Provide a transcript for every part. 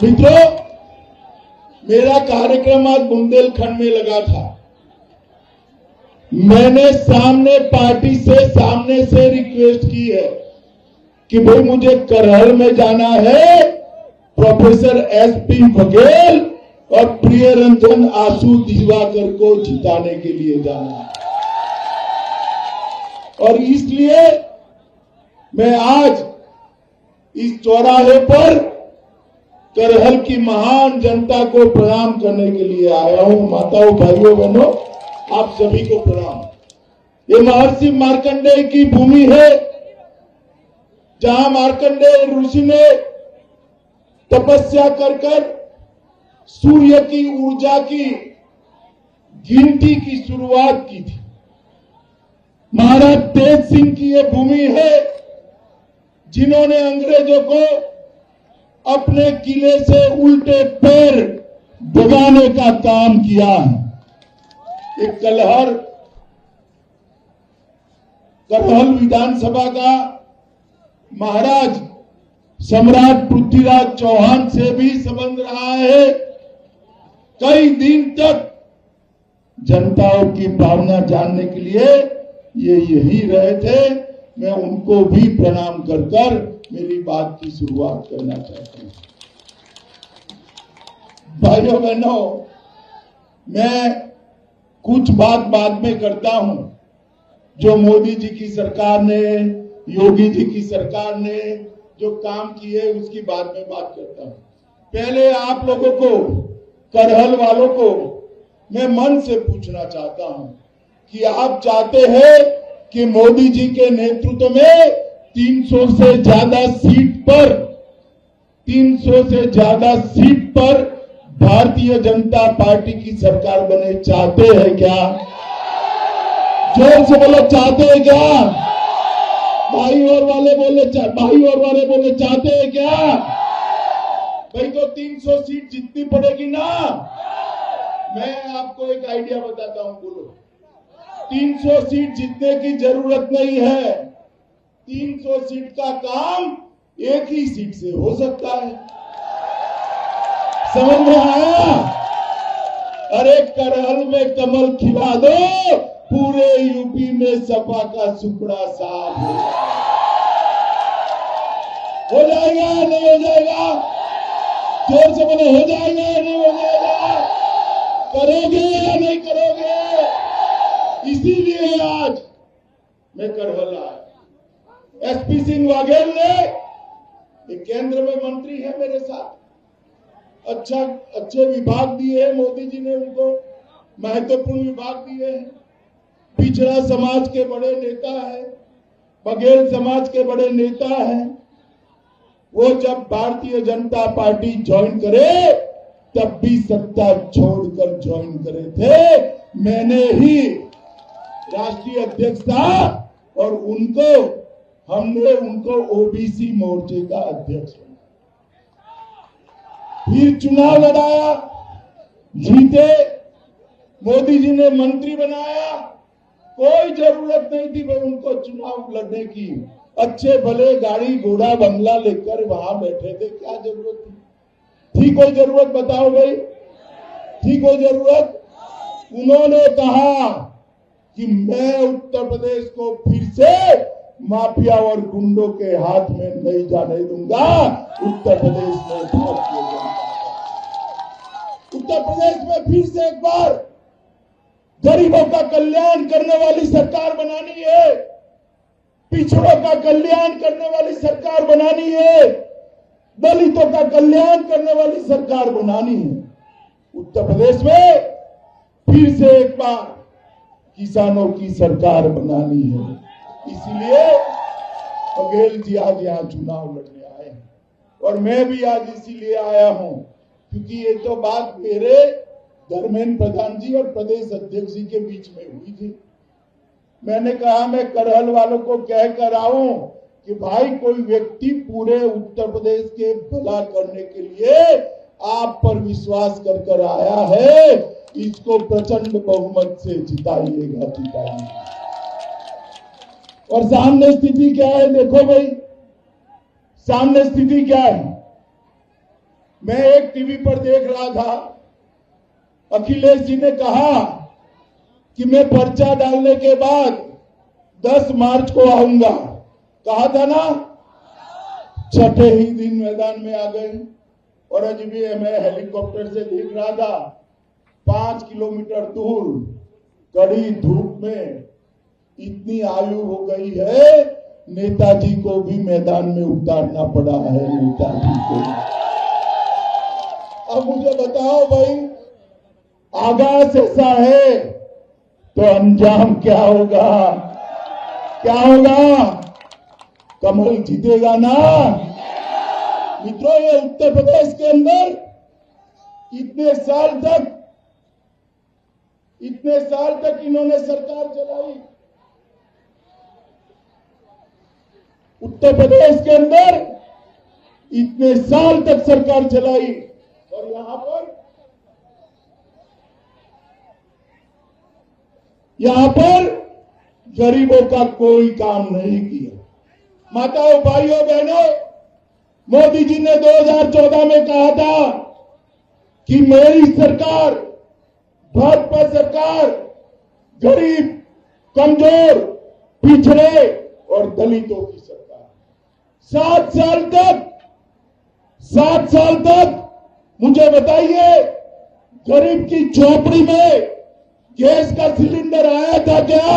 मित्रों, मेरा कार्यक्रम आज बुंदेलखंड में लगा था। मैंने पार्टी से सामने से रिक्वेस्ट की है कि भाई मुझे करहल में जाना है, प्रोफेसर एसपी बघेल और प्रियरंजन आशु दिवाकर को जिताने के लिए जाना है। और इसलिए मैं आज इस चौराहे पर करहल की महान जनता को प्रणाम करने के लिए आया हूं। माताओं, भाइयों, बहनों, आप सभी को प्रणाम। ये महर्षि मार्कंडेय की भूमि है, जहां मार्कंडेय ऋषि ने तपस्या कर सूर्य की ऊर्जा की गिनती की शुरुआत की थी। महाराज तेज सिंह की ये भूमि है, जिन्होंने अंग्रेजों को अपने किले से उल्टे पैर दबाने का काम किया है। एक करहल विधानसभा का महाराज सम्राट पृथ्वीराज चौहान से भी संबंध रहा है। कई दिन तक जनताओं की भावना जानने के लिए ये यही रहे थे। मैं उनको भी प्रणाम कर मेरी बात की शुरुआत करना चाहता हूं। भाइयों बहनों, मैं कुछ बात बाद में करता हूं। जो मोदी जी की सरकार ने, योगी जी की सरकार ने जो काम किए उसकी बाद में बात करता हूं। पहले आप लोगों को, करहल वालों को मैं मन से पूछना चाहता हूं कि आप चाहते हैं कि मोदी जी के नेतृत्व में 300 से ज्यादा सीट पर भारतीय जनता पार्टी की सरकार बने? चाहते हैं क्या? जोर से बोलो, चाहते हैं क्या? भाई और वाले बोले चाहते हैं क्या? भाई तो 300 सीट जितनी पड़ेगी ना। मैं आपको एक आइडिया बताता हूं, बोलो। 300 सीट जीतने की जरूरत नहीं है। 300 सीट का काम एक ही सीट से हो सकता है। समझ में आया? अरे करहल में कमल खिला दो, पूरे यूपी में सपा का सुपड़ा साफ हो जाएगा। नहीं हो जाएगा? जोर से बोले, हो जाएगा नहीं हो जाएगा? करोगे या नहीं करोगे? इसीलिए आज मैं करहल आया। एसपी सिंह बघेल ने केंद्र में मंत्री है मेरे साथ, अच्छे विभाग दिए हैं। मोदी जी ने उनको महत्वपूर्ण विभाग दिए हैं। पिछड़ा समाज के बड़े नेता है, बघेल समाज के बड़े नेता हैं। वो जब भारतीय जनता पार्टी ज्वाइन करे तब भी सत्ता छोड़कर ज्वाइन करे थे। मैंने ही राष्ट्रीय अध्यक्ष था और हमने उनको ओबीसी मोर्चे का अध्यक्ष बनाया। फिर चुनाव लड़ाया, जीते। मोदी जी ने मंत्री बनाया। कोई जरूरत नहीं थी भाई उनको चुनाव लड़ने की। अच्छे भले गाड़ी घोड़ा बंगला लेकर वहां बैठे थे, क्या जरूरत थी? कोई जरूरत? बताओ भाई, थी कोई जरूरत? उन्होंने कहा कि मैं उत्तर प्रदेश को फिर से माफिया और गुंडों के हाथ में नहीं जाने दूंगा। उत्तर प्रदेश में भारतीय जनता, उत्तर प्रदेश में फिर से एक बार गरीबों का कल्याण करने वाली सरकार बनानी है, पिछड़ों का कल्याण करने वाली सरकार बनानी है, दलितों का कल्याण करने वाली सरकार बनानी है। उत्तर प्रदेश में फिर से एक बार किसानों की सरकार बनानी है। इसीलिए बघेल जी आज यहाँ चुनाव लड़ने आए हैं और मैं भी आज इसीलिए आया हूं क्योंकि ये तो बात मेरे धर्मेंद्र प्रधान जी और प्रदेश अध्यक्ष जी के बीच में हुई थी। मैंने कहा मैं करहल वालों को कह कर आऊं कि भाई कोई व्यक्ति पूरे उत्तर प्रदेश के भला करने के लिए आप पर विश्वास कर आया है, इसको प्रचंड बहुमत से जिताइएगा। और सामने स्थिति क्या है? देखो भाई, सामने स्थिति क्या है? मैं एक टीवी पर देख रहा था, अखिलेश जी ने कहा कि मैं पर्चा डालने के बाद 10 मार्च को आऊंगा। कहा था ना, छठे ही दिन मैदान में आ गए। और अभी भी मैं हेलीकॉप्टर से देख रहा था, 5 किलोमीटर दूर कड़ी धूप में इतनी आयु हो गई है, नेताजी को भी मैदान में उतारना पड़ा है। नेताजी को अब मुझे बताओ भाई, आगाज ऐसा है तो अंजाम क्या होगा? क्या होगा? कमल जीतेगा ना मित्रों। ये उत्तर प्रदेश के अंदर इतने साल तक इन्होंने सरकार चलाई। उत्तर प्रदेश के अंदर इतने साल तक सरकार चलाई और यहां पर गरीबों का कोई काम नहीं किया। माताओं, भाइयों, बहनों, मोदी जी ने 2014 में कहा था कि मेरी सरकार, भाजपा सरकार, गरीब, कमजोर, पिछड़े और दलितों की सरकार। 7 साल तक मुझे बताइए, गरीब की झोपड़ी में गैस का सिलेंडर आया था क्या?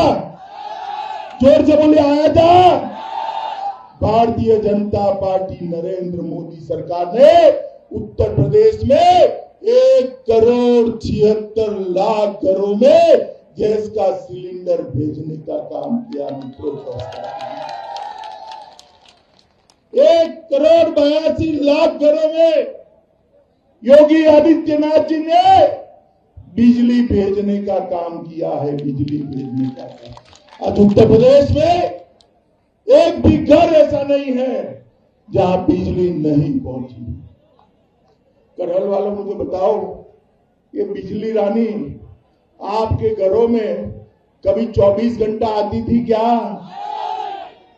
जोर से बोले, आया था? भारतीय जनता पार्टी नरेंद्र मोदी सरकार ने उत्तर प्रदेश में 1,76,00,000 घरों में गैस का सिलेंडर भेजने का काम किया। मित्रों, 1,82,00,000 घरों में योगी आदित्यनाथ जी ने बिजली भेजने का काम किया है। बिजली भेजने का काम आज उत्तर प्रदेश में एक भी घर ऐसा नहीं है जहां बिजली नहीं पहुंची। करहल वालों, मुझे बताओ, ये बिजली रानी आपके घरों में कभी 24 घंटा आती थी क्या?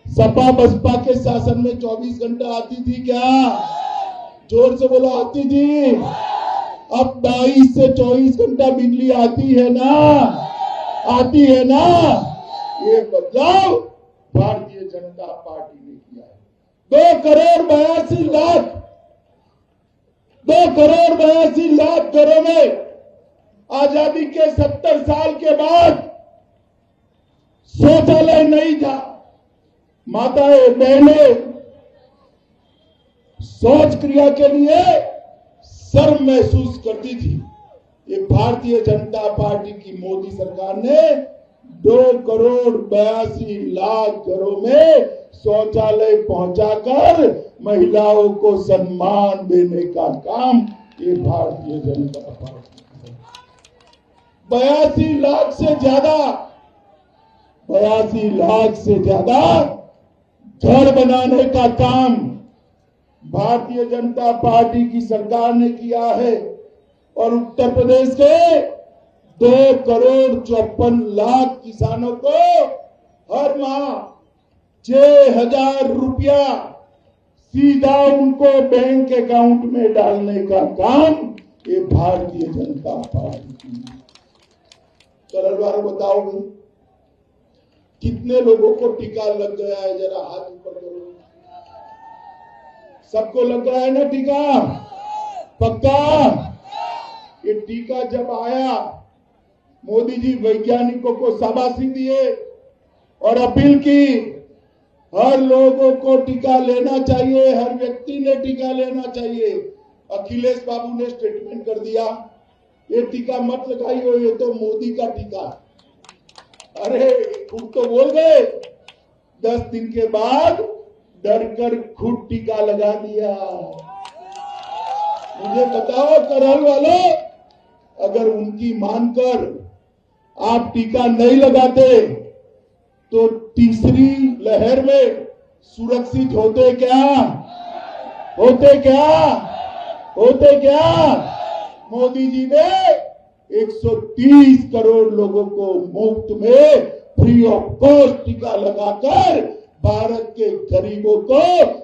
सपा बसपा के शासन में 24 घंटा आती थी क्या? जोर से बोलो, आती थी? अब 22 से 24 घंटा बिजली आती है ना? आती है ना? ये बदलाव भारतीय जनता पार्टी ने किया है। 2,82,00,000 घरों में आजादी के 70 साल के बाद शौचालय नहीं था। माताएं, बहनें शौच क्रिया के लिए शर्म महसूस करती थी। ये भारतीय जनता पार्टी की मोदी सरकार ने 2,82,00,000 घरों में शौचालय पहुंचाकर महिलाओं को सम्मान देने का काम ये भारतीय जनता पार्टी। 82 लाख से ज्यादा घर बनाने का काम भारतीय जनता पार्टी की सरकार ने किया है। और उत्तर प्रदेश के 2,54,00,000 किसानों को हर माह 6,000 रुपया सीधा उनको बैंक अकाउंट में डालने का काम ये भारतीय जनता पार्टी की। सरलवार बताओगे कितने लोगों को टीका लग गया है? जरा हाथ ऊपर करो। सबको लग रहा है ना टीका? पक्का? ये टीका जब आया, मोदी जी वैज्ञानिकों को शाबाशी दिए और अपील की, हर लोगों को टीका लेना चाहिए, हर व्यक्ति ने टीका लेना चाहिए। अखिलेश बाबू ने स्टेटमेंट कर दिया, ये टीका मत लगाइए, ये तो मोदी का टीका। अरे खुद तो बोल गए, 10 दिन के बाद डरकर खुद टीका लगा दिया। मुझे बताओ करहल वालों, अगर उनकी मानकर आप टीका नहीं लगाते तो तीसरी लहर में सुरक्षित होते क्या? मोदी जी ने 130 करोड़ लोगों को मुफ्त में फ्री ऑफ कॉस्ट टीका लगाकर भारत के गरीबों को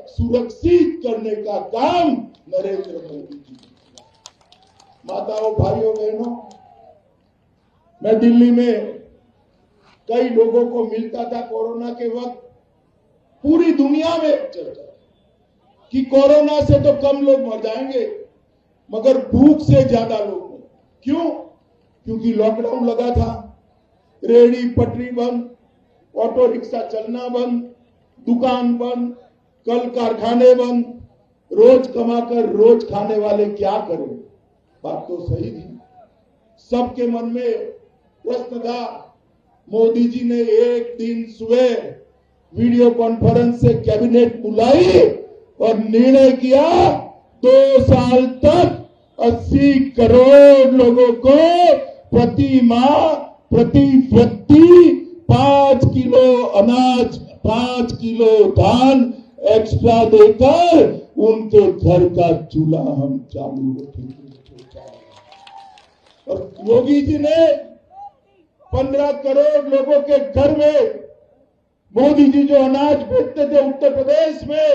सुरक्षित करने का काम नरेंद्र मोदी जी। माताओं, भाइयों, बहनों, मैं दिल्ली में कई लोगों को मिलता था कोरोना के वक्त। पूरी दुनिया में चर्चा कि कोरोना से तो कम लोग मर जाएंगे, मगर भूख से ज्यादा लोग मर। क्यों? क्योंकि लॉकडाउन लगा था, रेहड़ी पटरी बंद, ऑटो रिक्शा चलना बंद, दुकान बंद, कल कारखाने बंद, रोज कमाकर रोज खाने वाले क्या करें? बात तो सही थी। सबके मन में प्रश्न था। मोदी जी ने एक दिन सुबह वीडियो कॉन्फ्रेंस से कैबिनेट बुलाई और निर्णय किया 2 साल तक 80 करोड़ लोगों को प्रति माह, प्रति व्यक्ति 5 किलो अनाज, 5 किलो धान एक्स्ट्रा देकर उनके घर का चूल्हा हम चालू रखेंगे। और योगी जी ने 15 करोड़ लोगों के घर में मोदी जी जो अनाज भेजते थे उत्तर प्रदेश में,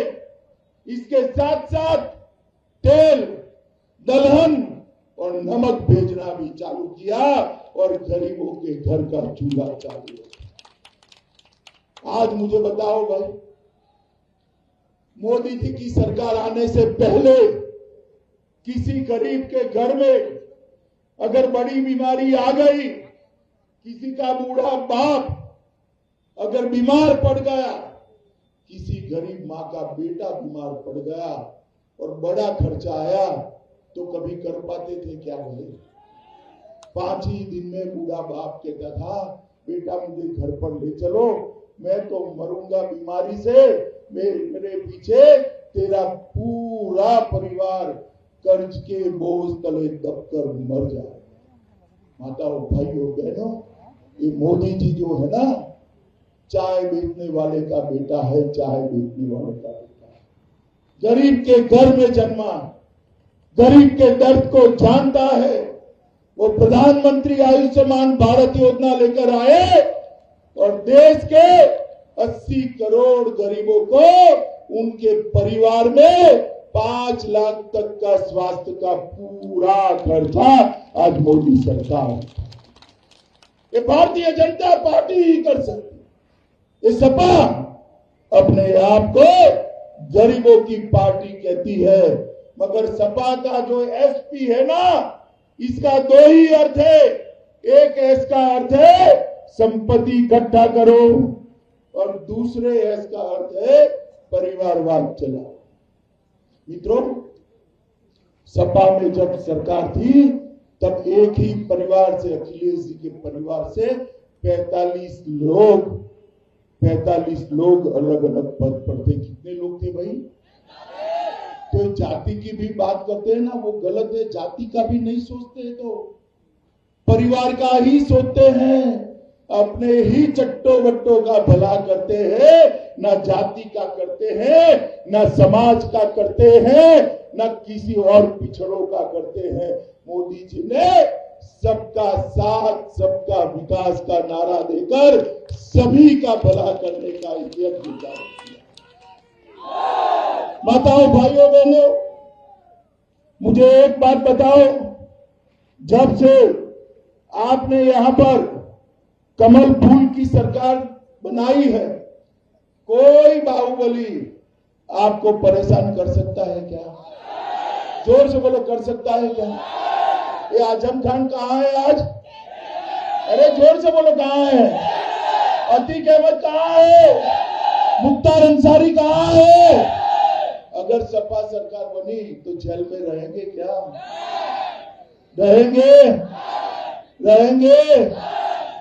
इसके साथ साथ तेल, दलहन और नमक भेजना भी चालू किया और गरीबों के घर का चूल्हा चालू किया। आज मुझे बताओ भाई, मोदी जी की सरकार आने से पहले किसी गरीब के घर में अगर बड़ी बीमारी आ गई, किसी का बूढ़ा बाप अगर बीमार पड़ गया, किसी गरीब मां का बेटा बीमार पड़ गया और बड़ा खर्चा आया, तो कभी कर पाते थे क्या? बोले 5 ही दिन में बूढ़ा बाप कहता था, बेटा मुझे घर पर ले चलो, मैं तो मरूंगा बीमारी से, मेरे पीछे तेरा पूरा परिवार कर्ज के बोझ तले दबकर मर जाए। माताओं, भाइयों, बहनों, ये मोदी जी जो है ना, चाय बेचने वाले का बेटा है, चाय बेचने वाले का बेटा है। गरीब के घर में जन्मा, गरीब के दर्द को जानता है। वो प्रधानमंत्री आयुष्मान भारत योजना लेकर आए और देश के 80 करोड़ गरीबों को उनके परिवार में 5 लाख तक का स्वास्थ्य का पूरा खर्चा आज मोदी सरकार, ये भारतीय जनता पार्टी ही कर सकती। ये सपा अपने आप को गरीबों की पार्टी कहती है, मगर सपा का जो एसपी है ना, इसका 2 ही अर्थ है। एक एस का अर्थ है संपत्ति इकट्ठा करो और दूसरे एस का अर्थ है परिवारवाद चलाओ। मित्रों, सपा में जब सरकार थी तब एक ही परिवार से, अखिलेश जी के परिवार से 45 लोग अलग अलग पद पर थे। कितने लोग थे भाई? तो जाति की भी बात करते हैं ना, वो गलत है। जाति का भी नहीं सोचते, तो परिवार का ही सोचते हैं। अपने ही चट्टो बट्टों का भला करते हैं, ना जाति का करते हैं, ना समाज का करते हैं, ना किसी और पिछड़ों का करते हैं। मोदी जी ने सबका साथ, सबका विकास का नारा देकर सभी का भला करने का यज्ञ जारी किया। माताओं, भाइयों, बहनों, मुझे एक बात बताओ, जब से आपने यहां पर कमल फूल की सरकार बनाई है, कोई बाहुबली आपको परेशान कर सकता है क्या? जोर से बोलो, कर सकता है क्या? ये आजम खान कहाँ है आज? अरे जोर से बोलो, कहाँ है? अतीक अहमद कहाँ है? मुख्तार अंसारी कहाँ है? अगर सपा सरकार बनी तो जेल में रहेंगे क्या? रहेंगे।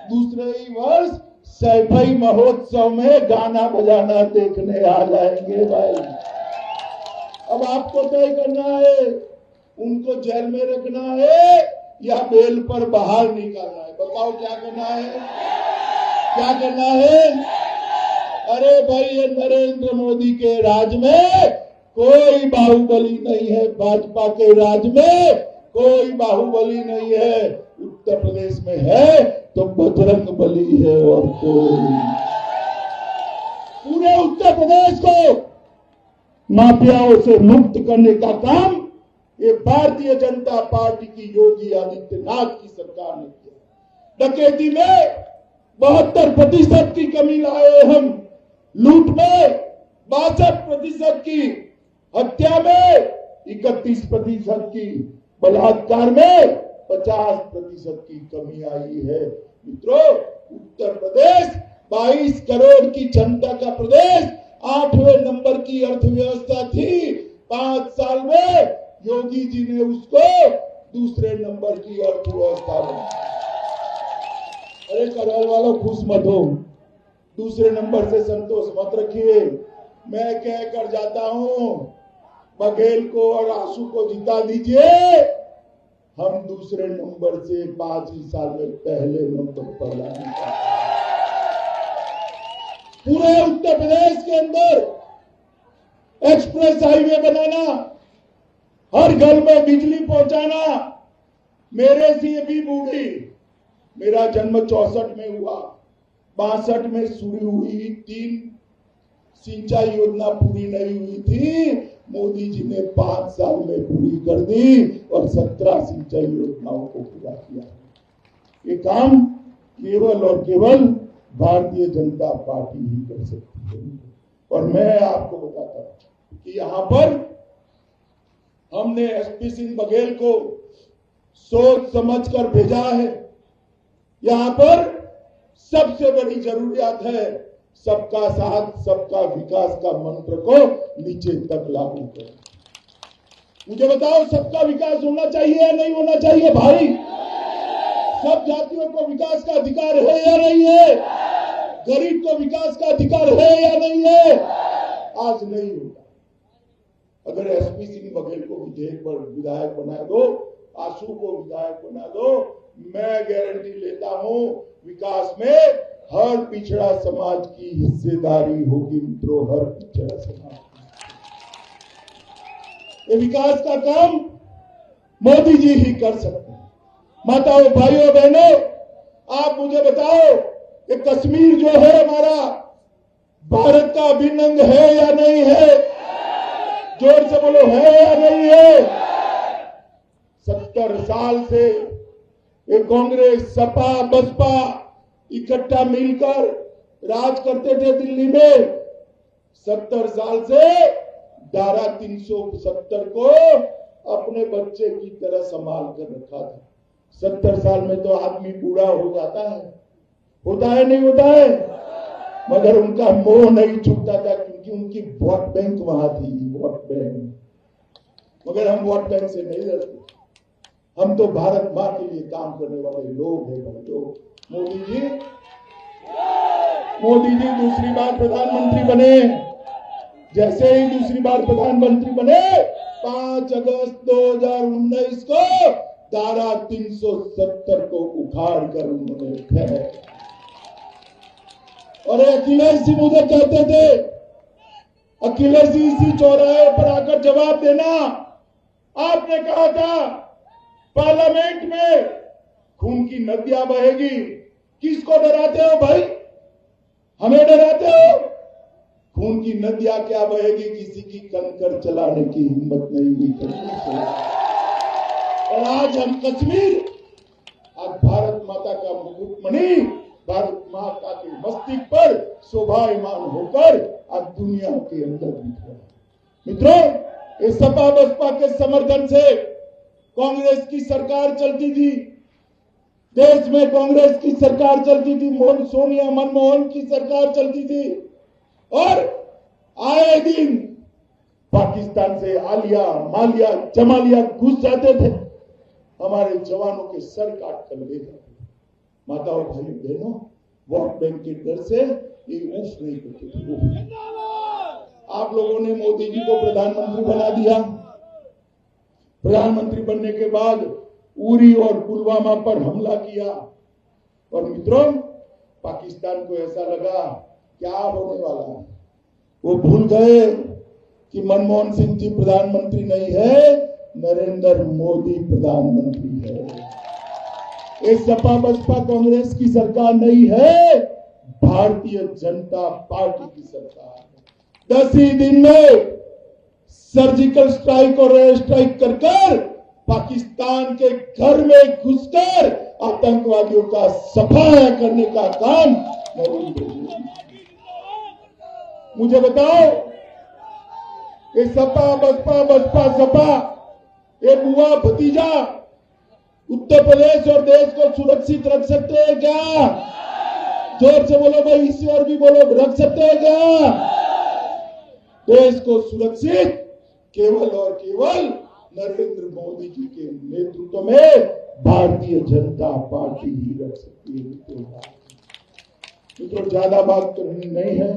दूसरे ही वर्ष सैफई महोत्सव में गाना बजाना देखने आ जाएंगे भाई। अब आपको तय करना है, उनको जेल में रखना है या बेल पर बाहर निकालना है। बताओ क्या करना है? क्या करना है? अरे भाई, ये नरेंद्र मोदी के राज में कोई बाहुबली नहीं है, भाजपा के राज में कोई बाहुबली नहीं है। उत्तर प्रदेश में है तो बजरंग बली है और कोई। पूरे उत्तर प्रदेश को माफियाओं से मुक्त करने का काम ये भारतीय जनता पार्टी की योगी आदित्यनाथ की सरकार ने किया। डकैती में 72% की कमी लाए हम, लूट में 62% की, हत्या में 31% की, बलात्कार में 50% की कमी आई है। मित्रों, उत्तर प्रदेश 22 करोड़ की जनता का प्रदेश, 8वें नंबर की अर्थव्यवस्था थी। 5 साल में योगी जी ने उसको दूसरे नंबर की अर्थव्यवस्था बनाई। अरे करवाल वालों, खुश मत हो, दूसरे नंबर से संतोष मत रखिए। मैं कह कर जाता हूं, बघेल को और आंसू को जिता दीजिए, हम दूसरे नंबर से 5 ही साल में पहले नंबर पर लाने का। पूरे उत्तर प्रदेश के अंदर एक्सप्रेस हाईवे बनाना, हर घर में बिजली पहुंचाना। मेरे से भी बूढ़ी, मेरा जन्म 64 में हुआ, 62 में शुरू हुई 3 सिंचाई योजना पूरी नहीं हुई थी, मोदी जी ने 5 साल में पूरी कर दी और 17 सिंचाई योजनाओं को पूरा किया। ये काम केवल और केवल भारतीय जनता पार्टी ही कर सकती है। और मैं आपको बताता हूं कि यहां पर हमने एसपी सिंह बघेल को सोच समझ कर भेजा है। यहां पर सबसे बड़ी जरूरियात है सबका साथ सबका विकास का मंत्र को नीचे तक लागू करें। मुझे बताओ, सबका विकास होना चाहिए या नहीं होना चाहिए भाई? सब जातियों को विकास का अधिकार है या नहीं है? गरीब को विकास का अधिकार है या नहीं है? आज नहीं होगा। अगर एसपी सिंह बघेल को विधेयक पर विधायक बना दो, आशु को विधायक बना दो, मैं गारंटी लेता हूं विकास में हर पिछड़ा समाज की हिस्सेदारी होगी। मित्रों, हर पिछड़ा समाज, ये विकास का काम मोदी जी ही कर सकते हैं। माताओं, भाइयों, बहनों, आप मुझे बताओ, ये कश्मीर जो है हमारा, भारत का अभिन्न अंग है या नहीं है? जोर से बोलो, है या नहीं है? 70 साल से ये कांग्रेस, सपा, बसपा इकट्ठा मिलकर राज करते थे दिल्ली में। 70 साल से धारा 370 को अपने बच्चे की तरह संभाल कर रखा था। 70 साल में तो आदमी बूढ़ा हो जाता है, होता है नहीं होता है? मगर उनका मोह नहीं छूटता था, क्योंकि उनकी वोट बैंक वहां थी, वोट बैंक। मगर हम वोट बैंक से नहीं डरते, हम तो भारत मां के लिए काम करने वाले लोग हैं भाई लोग। मोदी जी दूसरी बार प्रधानमंत्री बने। जैसे ही दूसरी बार प्रधानमंत्री बने, 5 अगस्त 2019 को धारा 370 को उखाड़ कर उन्होंने फेंक। और अखिलेश जी मुझे कहते थे, अखिलेश जी इसी चौराहे पर आकर जवाब देना। आपने कहा था पार्लियामेंट में खून की नदियां बहेगी। किसको डराते हो भाई? हमें डराते हो? खून की नदियां क्या बहेगी? किसी की कंकर चलाने की हिम्मत नहीं हुई। और आज हम कश्मीर, आज भारत माता का मुकुटमणि, भारत माता के मस्तक पर शोभायमान होकर आज दुनिया के अंदर दिख रहा है। मित्रों, इस सपा बसपा के समर्थन से कांग्रेस की सरकार चलती थी, देश में कांग्रेस की सरकार चलती थी, सोनिया मनमोहन की सरकार चलती थी। और आए दिन पाकिस्तान से आलिया, मालिया, जमालिया घुस जाते थे, हमारे जवानों के सर काट कर ले जाते। माताओं, भाई बहनों, वोट बैंक के डर से ये ऊफ नहीं करते थे। आप लोगों ने मोदी जी को प्रधानमंत्री बना दिया। प्रधानमंत्री बनने के बाद उरी और पुलवामा पर हमला किया। और मित्रों, पाकिस्तान को ऐसा लगा क्या होने वाला है। वो भूल गए कि मनमोहन सिंह जी प्रधानमंत्री नहीं है, नरेंद्र मोदी प्रधानमंत्री है। ये सपा बसपा कांग्रेस की सरकार नहीं है, भारतीय जनता पार्टी की सरकार है। 10 ही दिन में सर्जिकल स्ट्राइक और एयर स्ट्राइक कर कर पाकिस्तान के घर में घुसकर आतंकवादियों का सफाया करने का काम नरेंद्र मोदी। मुझे बताओ, ये सपा बसपा बसपा सपा, ये बुआ भतीजा उत्तर प्रदेश और देश को सुरक्षित रख सकते हैं क्या? जोर से बोलो भाई, ईश्वर भी बोलो, रख सकते हैं क्या? देश को सुरक्षित केवल और केवल नरेंद्र मोदी जी के नेतृत्व में भारतीय जनता पार्टी ही रख सकती है। मित्रों, ज्यादा बात करनी नहीं है।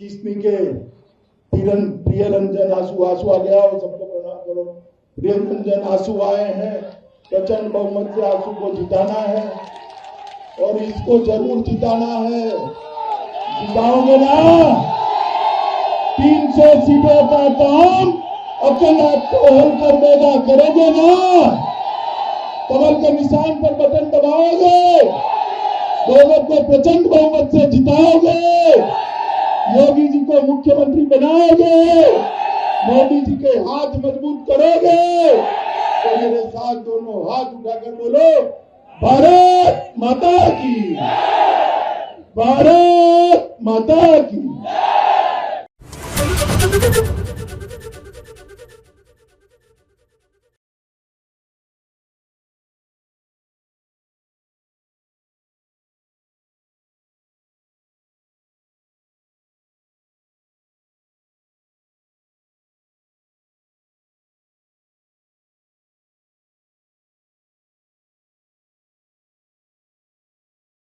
किसनी के प्रिय रंजन आंसू आ गया हो, सबको प्रणाम करो। प्रिय रंजन आंसू आए हैं, प्रचंड बहुमत से आंसू को जिताना है और इसको जरूर जिताना है। जिताओगे ना? 300 सीटों का काम अपने आप को हल कर देगा, करोगे ना? कमल के निशान पर बटन दबाओगे, लोगों को प्रचंड बहुमत से जिताओगे, योगी जी को मुख्यमंत्री बनाओगे, मोदी जी के हाथ मजबूत करोगे, तो मेरे साथ दोनों हाथ उठाकर बोलो, भारत माता की, भारत माता की।